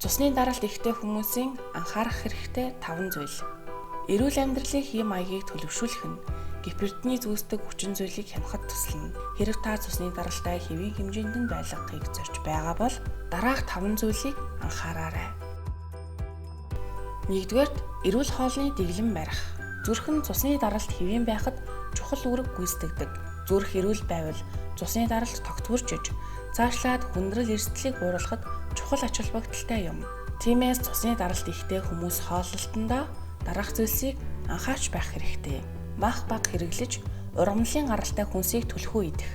Цусны даралт ихтэй хүмүүсийн анхаарах хэрэгтэй 5 зүйл. Эрүүл амьдралын хэм маягийг төлөвшүүлэх нь гипертоний зүүсдэг хүчин зүйлийг хянахад туслана. Хэрэг та цусны даралтаа хэвийн хэмжээнд нь байлгахыг зорж байгаа бол дараах 5 зүйлийг анхаараарай. 1-р, эрүүл хоолны дэглэм барих. Зүрх нь цусны даралт хэвийн байхад чухал үүрэг гүйцэтгэдэг. Зүрх эрүүл байвал цусны даралт тогтворчж, цаашлаад хүндрэл эрсдлийг бууруулахад чухал ач холбогдолтой юм. Тиймээс цусны даралт ихтэй хүмүүс хооллолтондоо дараах зүйлсийг анхаарч байх хэрэгтэй. Бага хэрэглэж, ургамлын гаралтай хүнсийг түлхүү идэх.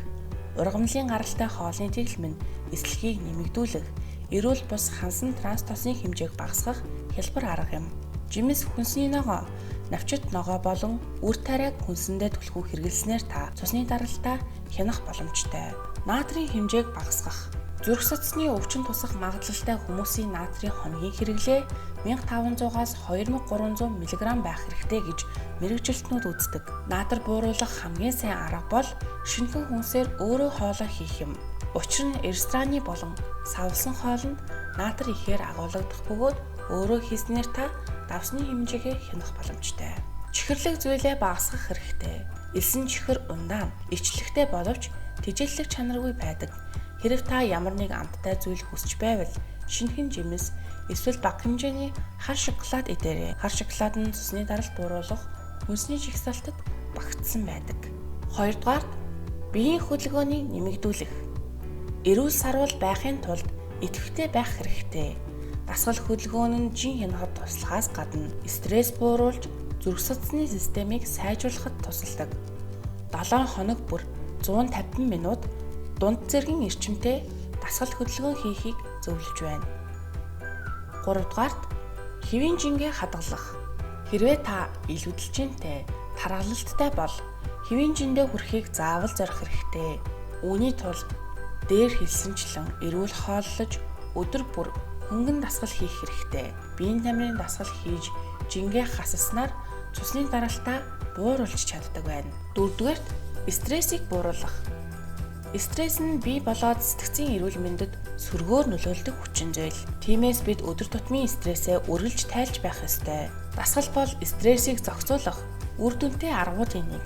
Ургамлын гаралтай хоолны дэглэм нь эслэгийг нэмэгдүүлэх, эрүүл бус хансан транс тосын хэмжээг багасгах хялбар арга юм. Жимс хүнсний ногоо, навчит ногоо болон үр тариаг хүнсэндээ түлхүү хэрэглэснээр та цусны даралтаа хянах боломжтой. Натрийн хэмжээг багасгах. Зүрх судасны өвчин тусах магадлалтай хүмүүсийн натрийн хоногийн хэрэглээ 1500-аас 2300 мг байх хэрэгтэй гэж мэрэгжилтнүүд үздэг. Натр бууруулах хамгийн сайн арга бол шинэхэн хүнсээр өөрөө хоолоо хийх юм. Учир нь рестораны болон савлсан хоолнд натр ихээр агуулгадах бөгөөд өөрөө хийснээр та давсны хэмжээгээ хянах боломжтой. Чихэрлэг зүйлээ багасгах хэрэгтэй. Элсэн чихэр ундаан, ичлэгтэй боловч тэжээллэх чанаргүй байдаг. Хэрэг та ямар нэг амттай зүйл хүсч байвал шинэхэн жимс эсвэл бага хэмжээний хар шоколад идээрэй. Хар шоколад нь цусны даралт бууруулах хүнсний жигсаалтад багтсан байдаг. 2-р, биеийн хөдөлгөөнийг нэмэгдүүлэх. Эрүүл сарвал байхын тулд идэвхтэй байх хэрэгтэй. Дасгал хөдөлгөөн нь жин хянахад туслахаас гадна стресс бууруулж зүрх судасны системийг сайжруулахад тусалдаг. 7 хоног бүр 150 минут дунд зэргийн эрчимтэй дасгал хөдөлгөөн хийхийг зөвлөж байна. 3-р, хэвийн жингээ хадгалах. Хэрвээ та ил хөдлөлттэй, таргалалттай бол хэвийн жиндээ хүрэхийг заавал зорих хэрэгтэй. Үүний тулд дээр хэлсэнчлэн эрүүл хооллож өдөр бүр хөнгөн дасгал хийх хэрэгтэй. Биеийн тамирын дасгал хийж жингээ хасаснаар цусны даралтаа бууруулж чаддаг байна. 4-р, стрессийг бууруулах. Стресс нь бие болоод сэтгцийн эрүүл мэндэд сөргөөр нөлөөлдөг хүчин зүйл. Тиймээс бид өдөр тутмын стрессээ үргэлж тайлж байх ёстой. Дасгал бол стрессийг зохицуулах үр дүнтэй аргуудын нэг.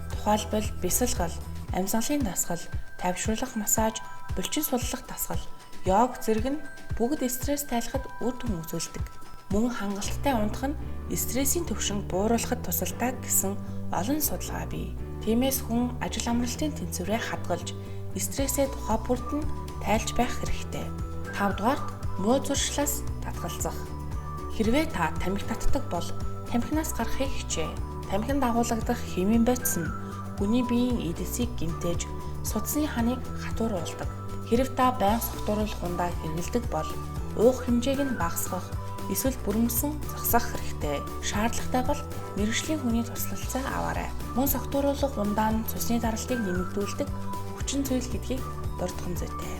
Тухайлбал бясалгал, амьсгалын дасгал, тайвшруулах массаж, булчин суллах дасгал, йог зэрэг нь бүгд стресс тайлахад үр дүн үзүүлдэг. Мөн хангалттай унтах нь стрессийн түвшинг бууруулахад тусалдаг гэсэн олон судалгаа бий. Тиймээс хүн ажил амралтын тэнцвэрээ хадгалж, стрессээ тухай бүрд нь тайлж байх хэрэгтэй. 5-р, муу зуршлаас татгалзах. Хэрвээ та тамхи татдаг бол тамхинаас гарахыг хичээ. Тамхинд агуулгадах химийн бодис нь хүний биеийн эдэлсийг гэмтээж, судасны ханыг хатууруулдаг. Хэрв та байнга согтууруулах ундаа хэрэглэдэг бол уух хэмжээг нь багасгах, эсвэл бүрмөсөн зогсоох хэрэгтэй. Шаардлагатай бол мэргэжлийн хүний туслалцаа аваарай. Мөн согтууруулах ундаа нь цусны даралтыг нэмэгдүүлдэг хүчин зүйл гэдгийг дурдхан зүйтэй.